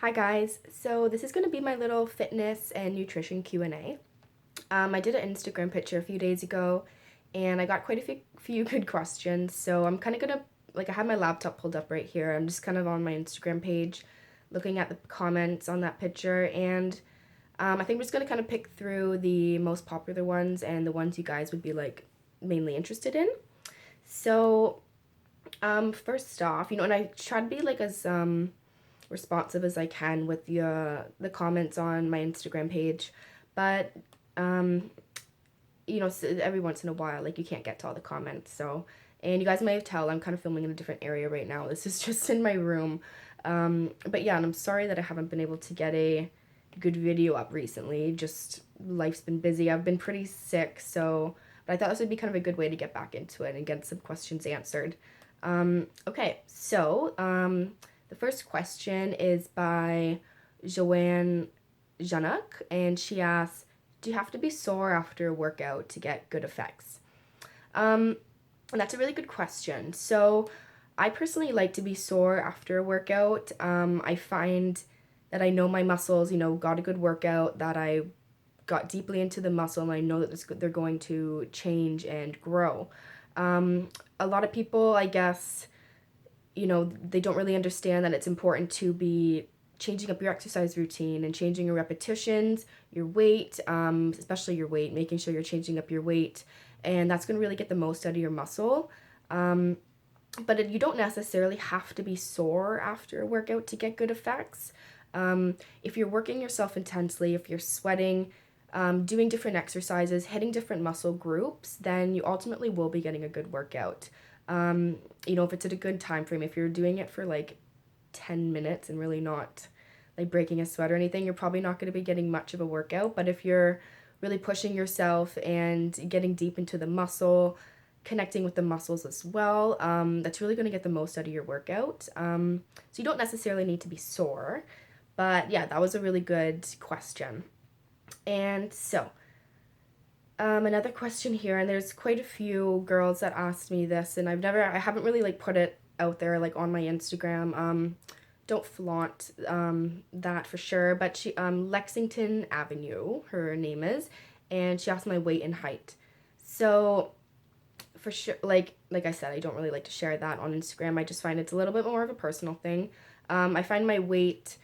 Hi guys, so this is going to be my little fitness and nutrition Q&A. I did an Instagram picture a few days ago and I got quite a few good questions, so I'm kind of going to, I have my laptop pulled up right here. I'm just kind of on my Instagram page looking at the comments on that picture, and I think I'm just going to kind of pick through the most popular ones and the ones you guys would be mainly interested in. So first off, and I try to be as responsive as I can with the comments on my Instagram page, but so every once in a while, you can't get to all the comments. So, and you guys may have tell I'm kind of filming in a different area right now. This is just in my room, but yeah, and I'm sorry that I haven't been able to get a good video up recently. Just life's been busy. I've been pretty sick, so but I thought this would be kind of a good way to get back into it and get some questions answered. Okay, so the first question is by Joanne Janak, and she asks, do you have to be sore after a workout to get good effects? And that's a really good question. So I personally like to be sore after a workout. I find that I know my muscles, got a good workout, that I got deeply into the muscle, and I know that they're going to change and grow. A lot of people, I guess, they don't really understand that it's important to be changing up your exercise routine and changing your repetitions, your weight, especially your weight, making sure you're changing up your weight, and that's going to really get the most out of your muscle. But you don't necessarily have to be sore after a workout to get good effects. If you're working yourself intensely, if you're sweating, doing different exercises, hitting different muscle groups, then you ultimately will be getting a good workout. If it's at a good time frame, if you're doing it for 10 minutes and really not breaking a sweat or anything, you're probably not going to be getting much of a workout. But if you're really pushing yourself and getting deep into the muscle, connecting with the muscles as well, that's really going to get the most out of your workout. So you don't necessarily need to be sore. But yeah, that was a really good question. And so, another question here, and there's quite a few girls that asked me this, and I haven't really put it out there on my Instagram. Don't flaunt that for sure, but she Lexington Avenue, her name is, and she asked my weight and height. So for sure, like I said, I don't really like to share that on Instagram. I just find it's a little bit more of a personal thing. I find my weight,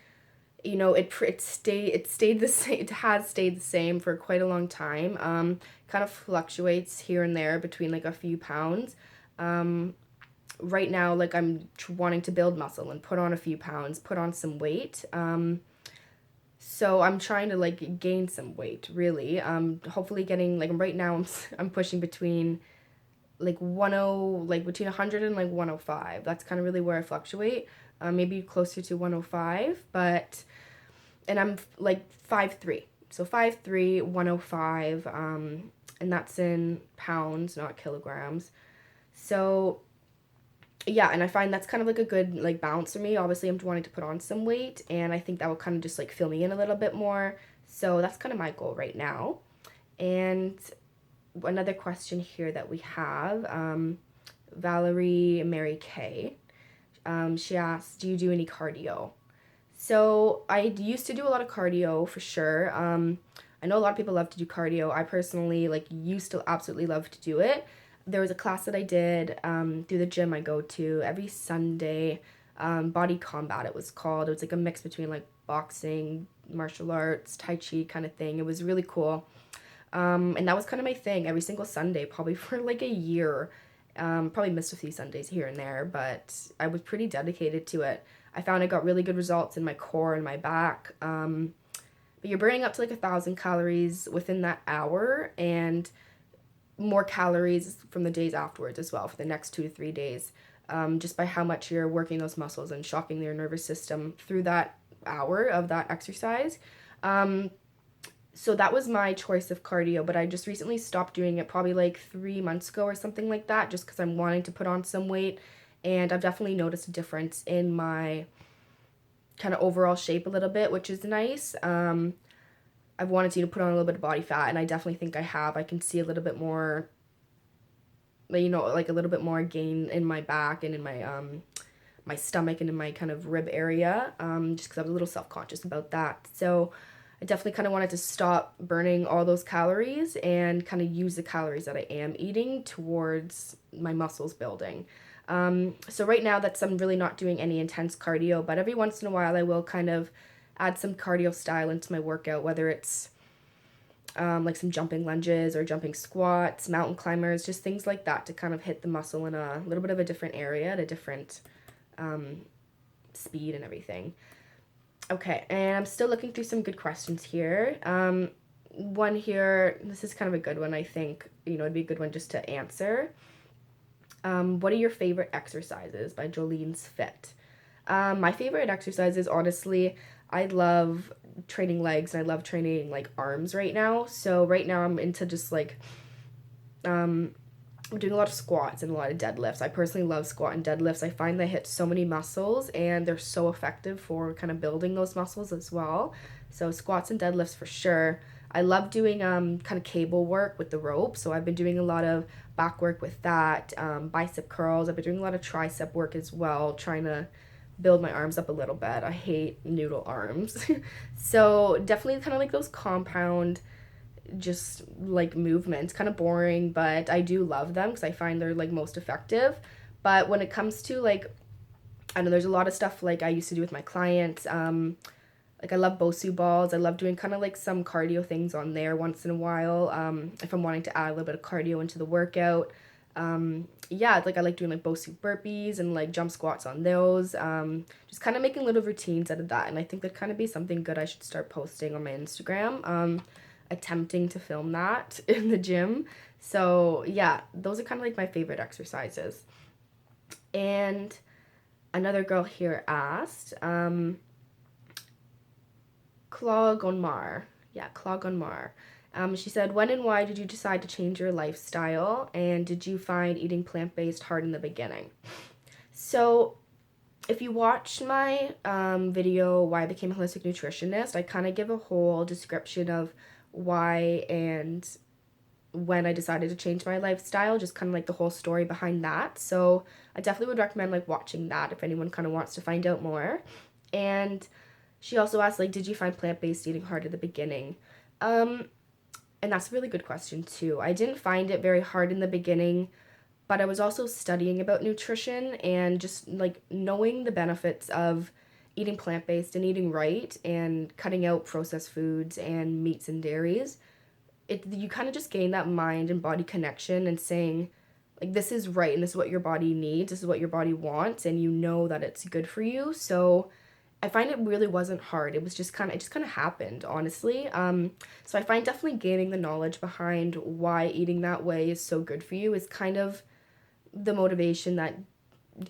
it stayed the same. It has stayed the same for quite a long time. Kind of fluctuates here and there between a few pounds. Right now, I'm wanting to build muscle and put on a few pounds, put on some weight. So I'm trying to gain some weight, really. Hopefully getting right now I'm pushing between between 100 and 105. That's kind of really where I fluctuate. Maybe closer to 105, and I'm 5'3", so 5'3", 105, and that's in pounds, not kilograms. So yeah, and I find that's kind of a good balance for me. Obviously, I'm wanting to put on some weight, and I think that will kind of just fill me in a little bit more. So that's kind of my goal right now. And another question here that we have, Valerie Mary Kay. She asked, do you do any cardio? So I used to do a lot of cardio for sure. I know a lot of people love to do cardio. I personally used to absolutely love to do it. There was a class that I did through the gym I go to every Sunday. Body Combat it was called. It was a mix between boxing, martial arts, tai chi kind of thing. It was really cool. And that was kind of my thing every single Sunday, probably for a year. Probably missed a few Sundays here and there, but I was pretty dedicated to it. I found I got really good results in my core and my back. But you're burning up to 1,000 calories within that hour, and more calories from the days afterwards as well for the next 2 to 3 days, just by how much you're working those muscles and shocking your nervous system through that hour of that exercise. So that was my choice of cardio, but I just recently stopped doing it probably 3 months ago or something like that, just because I'm wanting to put on some weight, and I've definitely noticed a difference in my kind of overall shape a little bit, which is nice. I've wanted to put on a little bit of body fat, and I definitely think I have. I can see a little bit more, a little bit more gain in my back and in my my stomach and in my kind of rib area, just because I was a little self-conscious about that. So I definitely kind of wanted to stop burning all those calories and kind of use the calories that I am eating towards my muscles building. So right now I'm really not doing any intense cardio, but every once in a while I will kind of add some cardio style into my workout, whether it's like some jumping lunges or jumping squats, mountain climbers, just things like that to kind of hit the muscle in a little bit of a different area at a different speed and everything. Okay, and I'm still looking through some good questions here. One here, this is kind of a good one, I think. It'd be a good one just to answer. What are your favorite exercises by Jolene's Fit? My favorite exercises, honestly, I love training legs and I love training like arms right now. So right now I'm into just like I'm doing a lot of squats and a lot of deadlifts. I personally love squat and deadlifts. I find they hit so many muscles and they're so effective for kind of building those muscles as well. So squats and deadlifts for sure. I love doing kind of cable work with the rope. So I've been doing a lot of back work with that, bicep curls. I've been doing a lot of tricep work as well, trying to build my arms up a little bit. I hate noodle arms. So definitely kind of like those compound just like movements, kind of boring, but I do love them because I find they're like most effective. But when it comes to like, I know there's a lot of stuff like I used to do with my clients. Like I love Bosu balls. I love doing kind of like some cardio things on there once in a while. If I'm wanting to add a little bit of cardio into the workout. Yeah, like I like doing like Bosu burpees and like jump squats on those. Just kind of making little routines out of that. And I think that'd kind of be something good I should start posting on my Instagram. Attempting to film that in the gym. So yeah, those are kind of like my favorite exercises. And another girl here asked, Claude Yeah, Claude she said, when and why did you decide to change your lifestyle? And did you find eating plant-based hard in the beginning? So if you watch my video, Why I Became a Holistic Nutritionist, I kind of give a whole description of why and when I decided to change my lifestyle, just kind of like the whole story behind that. So I definitely would recommend like watching that if anyone kind of wants to find out more. And she also asked like, did you find plant-based eating hard at the beginning? And that's a really good question too. I didn't find it very hard in the beginning, but I was also studying about nutrition and just like knowing the benefits of eating plant-based and eating right and cutting out processed foods and meats and dairies. You kind of just gain that mind and body connection and saying like this is right and this is what your body needs, this is what your body wants, and you know that it's good for you. So I find it really wasn't hard. It just kind of happened, honestly. So I find definitely gaining the knowledge behind why eating that way is so good for you is kind of the motivation that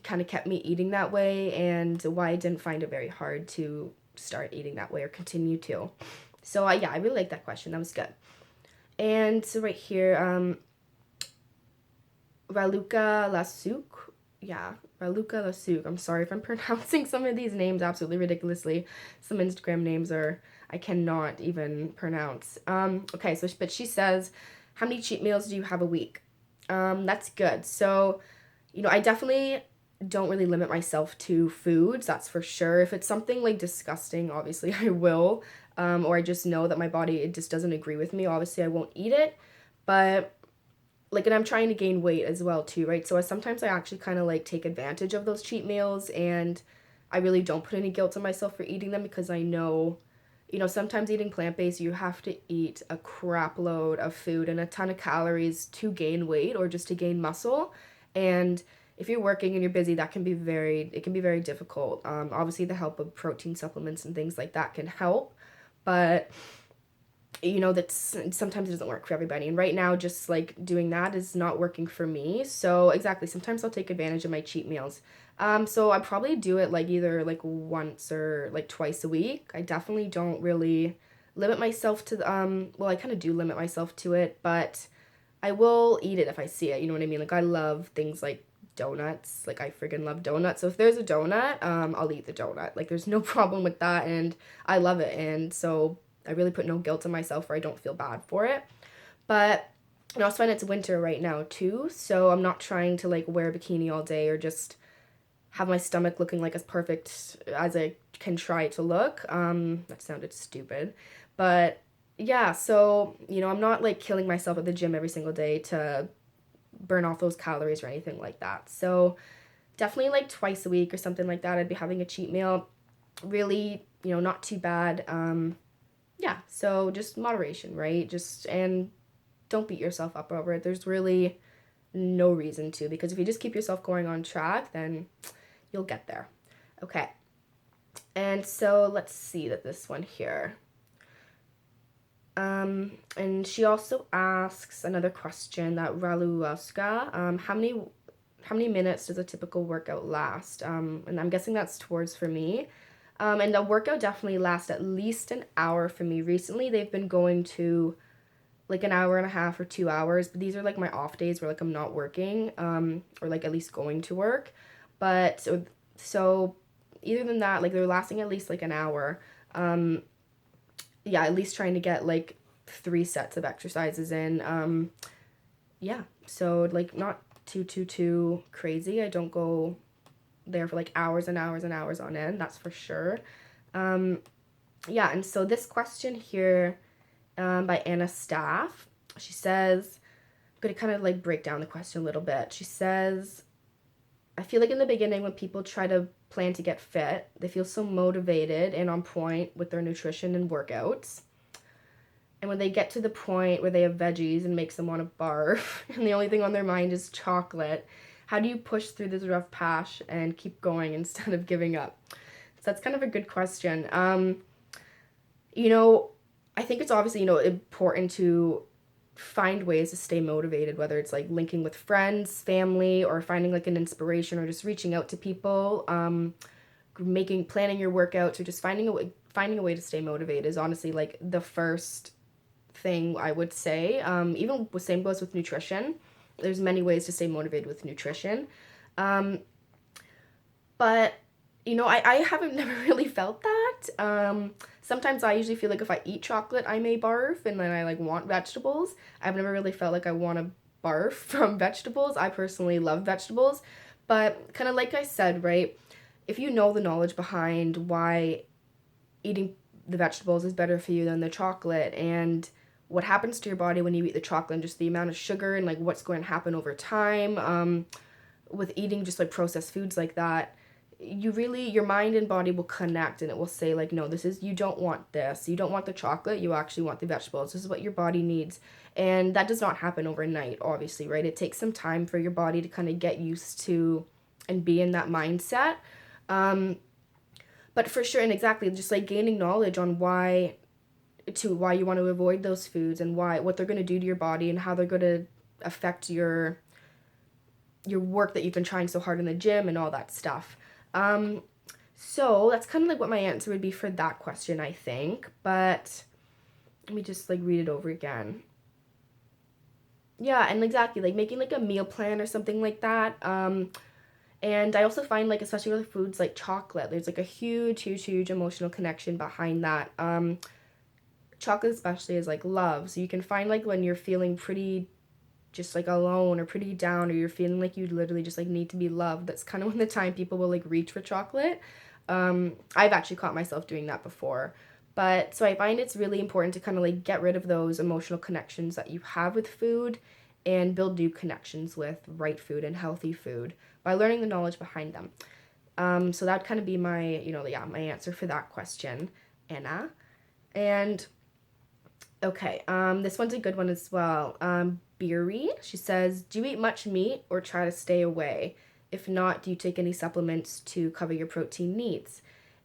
kind of kept me eating that way and why I didn't find it very hard to start eating that way or continue to. So yeah, I really like that question. That was good. And so right here, Raluca Lasuk. Yeah, Raluca Lasuk. I'm sorry if I'm pronouncing some of these names absolutely ridiculously. Some Instagram names I cannot even pronounce. Okay, but she says, how many cheat meals do you have a week? That's good. So, I definitely don't really limit myself to foods, that's for sure. If it's something like disgusting, obviously I will. Or I just know that my body, it just doesn't agree with me. Obviously I won't eat it. But like, and I'm trying to gain weight as well too, right? So sometimes I actually kind of like take advantage of those cheat meals and I really don't put any guilt on myself for eating them because I know, sometimes eating plant-based, you have to eat a crap load of food and a ton of calories to gain weight or just to gain muscle. And if you're working and you're busy, it can be very difficult. Obviously the help of protein supplements and things like that can help, but that's sometimes it doesn't work for everybody. And right now, just like doing that is not working for me. So exactly, sometimes I'll take advantage of my cheat meals. So I probably do it like either like once or like twice a week. I definitely don't really limit myself to well, I kind of do limit myself to it, but I will eat it if I see it. You know what I mean? Like I love things like donuts. Like I friggin' love donuts. So if there's a donut, I'll eat the donut. Like there's no problem with that, and I love it. And so I really put no guilt on myself or I don't feel bad for it. But I also find it's winter right now too, so I'm not trying to like wear a bikini all day or just have my stomach looking like as perfect as I can try to look. That sounded stupid. But yeah, so, I'm not like killing myself at the gym every single day to burn off those calories or anything like that. So definitely like twice a week or something like that, I'd be having a cheat meal. Really, not too bad. Yeah, so just moderation, right? And don't beat yourself up over it. There's really no reason to, because if you just keep yourself going on track, then you'll get there. Okay. And so let's see that this one here. And she also asks another question, that Raluowska, how many minutes does a typical workout last? And I'm guessing that's towards for me. And the workout definitely lasts at least an hour for me. Recently, they've been going to like an hour and a half or 2 hours, but these are like my off days where like I'm not working, or like at least going to work. But so either than that, like they're lasting at least like an hour. Yeah, at least trying to get like 3 sets of exercises in. Yeah, so like not too crazy. I don't go there for like hours and hours and hours on end, that's for sure. Yeah, and so this question here, by Anna Staff, she says, I'm going to kind of like break down the question a little bit. She says, I feel like in the beginning when people try to plan to get fit, they feel so motivated and on point with their nutrition and workouts. And when they get to the point where they have veggies and makes them want to barf, and the only thing on their mind is chocolate, how do you push through this rough patch and keep going instead of giving up? So that's kind of a good question. I think it's obviously, important to find ways to stay motivated, whether it's like linking with friends, family, or finding like an inspiration, or just reaching out to people, planning your workouts, or just finding a way to stay motivated is honestly like the first thing I would say. Even the same goes with nutrition. There's many ways to stay motivated with nutrition. But I haven't never really felt that. Sometimes I usually feel like if I eat chocolate, I may barf, and then I like want vegetables. I've never really felt like I want to barf from vegetables. I personally love vegetables, but kind of like I said, right? If you know the knowledge behind why eating the vegetables is better for you than the chocolate, and what happens to your body when you eat the chocolate, and just the amount of sugar and like what's going to happen over time, with eating just like processed foods like that, your mind and body will connect, and it will say like, no, you don't want this, you don't want the chocolate, you actually want the vegetables, this is what your body needs. And that does not happen overnight, obviously, right? It takes some time for your body to kind of get used to and be in that mindset. But for sure, and exactly, just like gaining knowledge on why you want to avoid those foods, and what they're going to do to your body, and how they're going to affect your work that you've been trying so hard in the gym and all that stuff. So that's kind of like what my answer would be for that question, I think. But let me just like read it over again. Yeah, and exactly, like making like a meal plan or something like that. And I also find like, especially with foods like chocolate, there's like a huge emotional connection behind that. Chocolate especially is like love. So you can find like when you're feeling pretty just like alone or pretty down, or you're feeling like you literally just like need to be loved, that's kind of when the time people will like reach for chocolate. I've actually caught myself doing that before. But so I find it's really important to kind of like get rid of those emotional connections that you have with food, and build new connections with right food and healthy food by learning the knowledge behind them. So that'd kind of be my, my answer for that question, Anna. And okay, this one's a good one as well. Beery, she says, do you eat much meat or try to stay away? If not, do you take any supplements to cover your protein needs?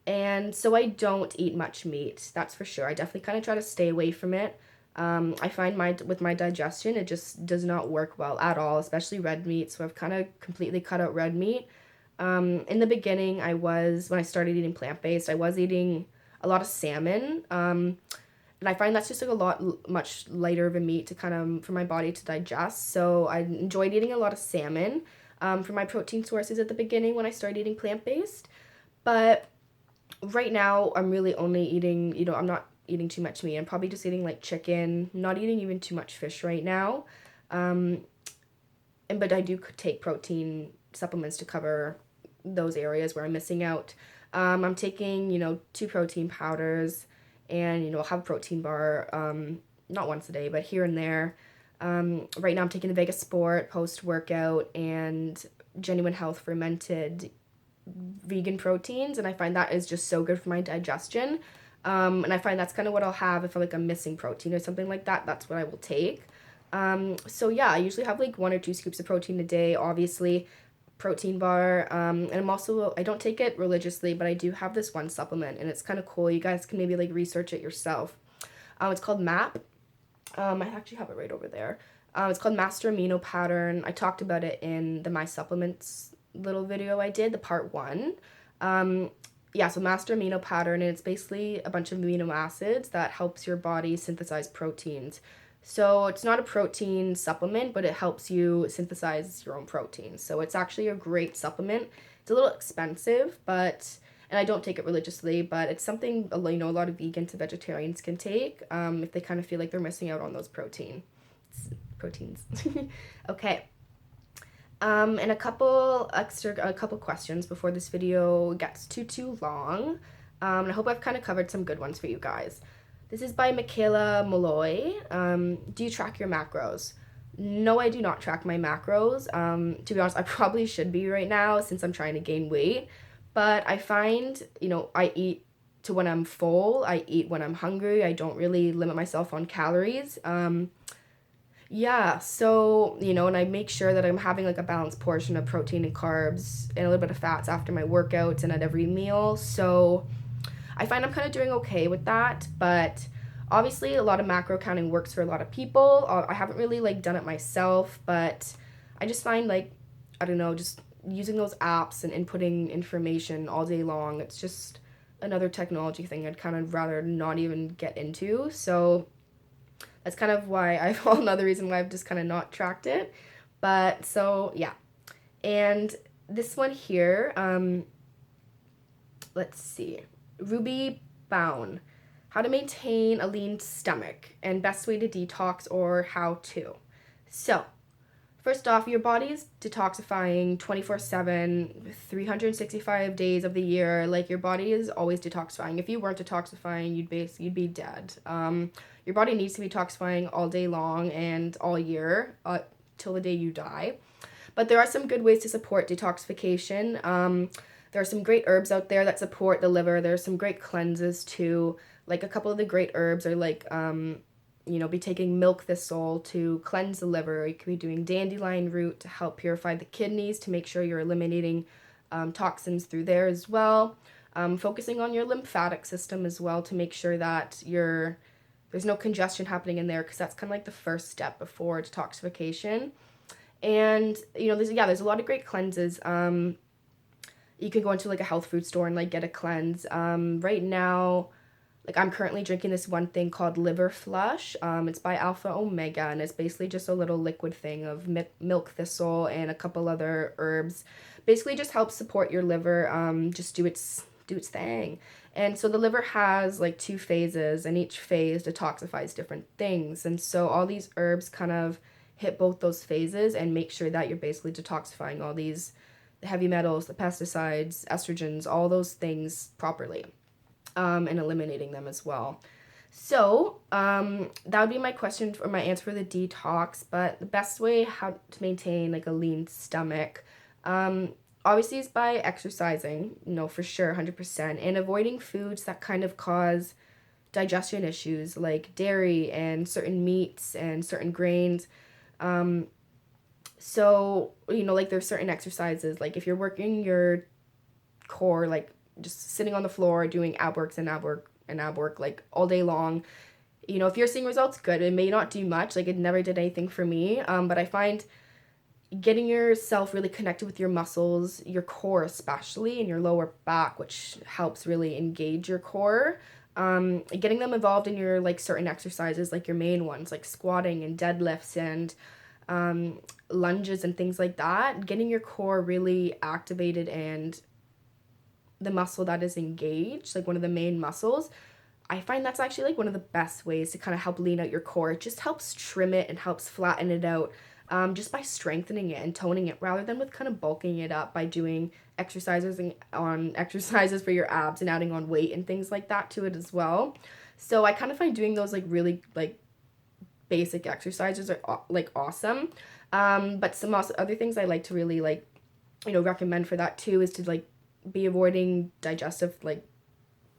And so I don't eat much meat, that's for sure. I definitely kind of try to stay away from it. I find with my digestion, it just does not work well at all, especially red meat. So I've kind of completely cut out red meat. In the beginning, when I started eating plant-based, I was eating a lot of salmon. And I find that's just like much lighter of a meat to kind of, for my body to digest. So I enjoyed eating a lot of salmon for my protein sources at the beginning when I started eating plant-based. But right now I'm really only eating, I'm not eating too much meat. I'm probably just eating like chicken, not eating even too much fish right now. But I do take protein supplements to cover those areas where I'm missing out. I'm taking, 2 protein powders, and, I'll have a protein bar, not once a day, but here and there. Right now I'm taking the Vegas Sport post-workout and Genuine Health fermented vegan proteins, and I find that is just so good for my digestion. And I find that's kind of what I'll have if I'm missing protein or something like that. That's what I will take. So yeah, I usually have like 1 or 2 scoops of protein a day, obviously, protein bar. And I don't take it religiously, but I do have this one supplement, and it's kind of cool. You guys can maybe like research it yourself. It's called MAP. I actually have it right over there. It's called Master Amino Pattern. I talked about it in the My Supplements little video I did, the part 1. So Master Amino Pattern, and it's basically a bunch of amino acids that helps your body synthesize proteins. So it's not a protein supplement, but it helps you synthesize your own protein. So it's actually a great supplement. It's a little expensive, and I don't take it religiously, but it's something, a lot of vegans and vegetarians can take if they kind of feel like they're missing out on those proteins. Okay. And a couple questions before this video gets too long. And I hope I've kind of covered some good ones for you guys. This is by Michaela Malloy. Do you track your macros? No, I do not track my macros. To be honest, I probably should be right now since I'm trying to gain weight. But I find, I eat to when I'm full. I eat when I'm hungry. I don't really limit myself on calories. So, and I make sure that I'm having like a balanced portion of protein and carbs and a little bit of fats after my workouts and at every meal. So I find I'm kind of doing okay with that, but obviously a lot of macro counting works for a lot of people. I haven't really like done it myself, but I just find like, I don't know, just using those apps and inputting information all day long, it's just another technology thing I'd kind of rather not even get into. So that's kind of why another reason why I've just kind of not tracked it. But so yeah. And this one here, let's see. Ruby Bound. How to maintain a lean stomach and best way to detox or how to. So, first off, your body is detoxifying 24/7, 365 days of the year. Like, your body is always detoxifying. If you weren't detoxifying, you'd be dead. Your body needs to be detoxifying all day long and all year, till the day you die. But there are some good ways to support detoxification. There are some great herbs out there that support the liver. There's some great cleanses too. Like, a couple of the great herbs are like, be taking milk thistle to cleanse the liver. You could be doing dandelion root to help purify the kidneys, to make sure you're eliminating toxins through there as well. Focusing on your lymphatic system as well to make sure that there's no congestion happening in there, because that's kind of like the first step before detoxification. And, there's a lot of great cleanses. You can go into like a health food store and like get a cleanse. Right now, like, I'm currently drinking this one thing called Liver Flush. It's by Alpha Omega, and it's basically just a little liquid thing of milk thistle and a couple other herbs. Basically just helps support your liver, just do its thing. And so the liver has like 2 phases, and each phase detoxifies different things. And so all these herbs kind of hit both those phases and make sure that you're basically detoxifying all these the heavy metals, the pesticides, estrogens, all those things properly. And eliminating them as well. So that would be my answer for the detox. But the best way how to maintain like a lean stomach, obviously, is by exercising, for sure, 100%, and avoiding foods that kind of cause digestion issues, like dairy and certain meats and certain grains. So, like, there's certain exercises, like if you're working your core, like just sitting on the floor doing ab works and ab work like all day long, if you're seeing results, good. It may not do much, like it never did anything for me, but I find getting yourself really connected with your muscles, your core especially, and your lower back, which helps really engage your core, getting them involved in your like certain exercises, like your main ones like squatting and deadlifts and lunges and things like that, getting your core really activated and the muscle that is engaged, like one of the main muscles, I find that's actually like one of the best ways to kind of help lean out your core. It just helps trim it and helps flatten it out. just by strengthening it and toning it rather than with kind of bulking it up by doing exercises for your abs and adding on weight and things like that to it as well. So I kind of find doing those like really like basic exercises are like awesome. But some also other things I like to really like, recommend for that too is to like be avoiding digestive like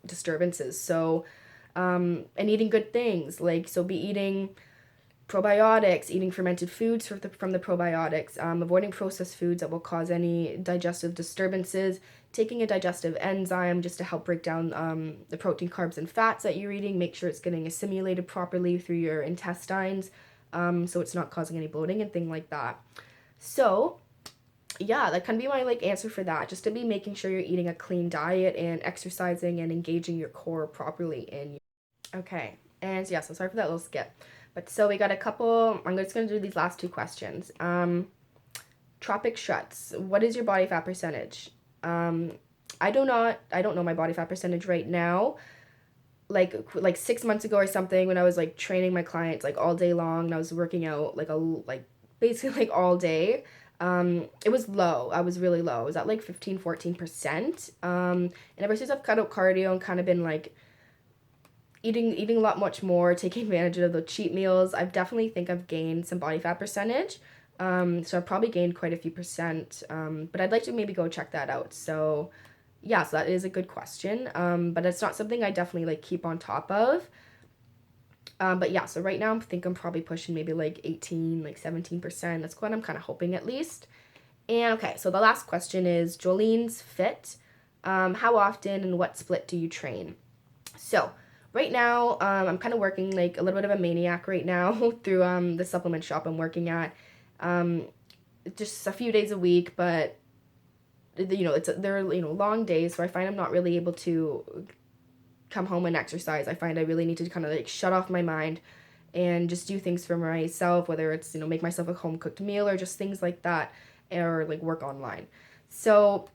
disturbances. So, and eating good things, like, so be eating probiotics, eating fermented foods from the probiotics, avoiding processed foods that will cause any digestive disturbances, taking a digestive enzyme just to help break down the protein, carbs, and fats that you're eating, make sure it's getting assimilated properly through your intestines, so it's not causing any bloating and things like that. So yeah, that can be my like answer for that, just to be making sure you're eating a clean diet and exercising and engaging your core properly in. Okay, and yeah, so sorry for that little skip. But so we got a couple, I'm just going to do these last two questions. Tropic Struts, what is your body fat percentage? I don't know my body fat percentage right now. Like 6 months ago or something, when I was like training my clients like all day long and I was working out like basically like all day, it was low. I was really low. I was at like 14% and ever since I've cut out cardio and kind of been like eating a lot much more, taking advantage of the cheat meals, I've definitely think I've gained some body fat percentage. So I've probably gained quite a few percent. But I'd like to maybe go check that out. So yeah, so that is a good question. But it's not something I definitely like keep on top of. But yeah, so right now I think I'm probably pushing maybe like 18, like 17%. That's what I'm kind of hoping at least. And okay, so the last question is Jolene's Fit. How often and what split do you train? So right now, I'm kind of working like a little bit of a maniac right now through the supplement shop I'm working at. Just a few days a week, but they're long days, so I find I'm not really able to come home and exercise. I find I really need to kind of like shut off my mind and just do things for myself, whether it's make myself a home cooked meal or just things like that, or like work online. So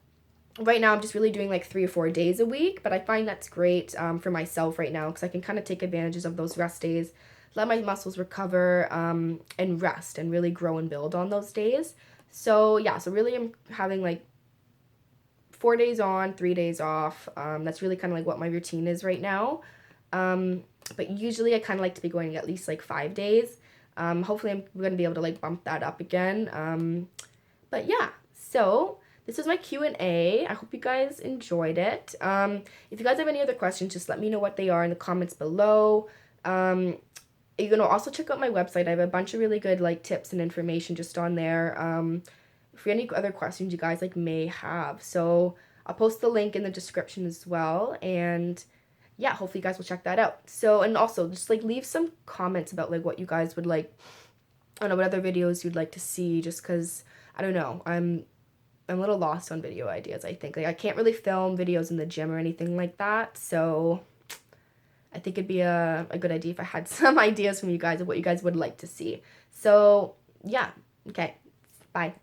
right now I'm just really doing like 3 or 4 days a week, but I find that's great for myself right now because I can kind of take advantages of those rest days, let my muscles recover, and rest and really grow and build on those days. So yeah, so really I'm having like 4 days on, 3 days off. That's really kind of like what my routine is right now. But usually I kind of like to be going at least like 5 days. Hopefully I'm going to be able to like bump that up again. But yeah, so this is my Q&A. I hope you guys enjoyed it. If you guys have any other questions, just let me know what they are in the comments below. You can also check out my website. I have a bunch of really good like tips and information just on there. For any other questions you guys like may have. So I'll post the link in the description as well. And yeah, hopefully you guys will check that out. So, and also just like leave some comments about like what you guys would like, I don't know, what other videos you'd like to see, just because, I don't know, I'm a little lost on video ideas, I think. Like I can't really film videos in the gym or anything like that. So I think it'd be a good idea if I had some ideas from you guys of what you guys would like to see. So yeah, okay, bye.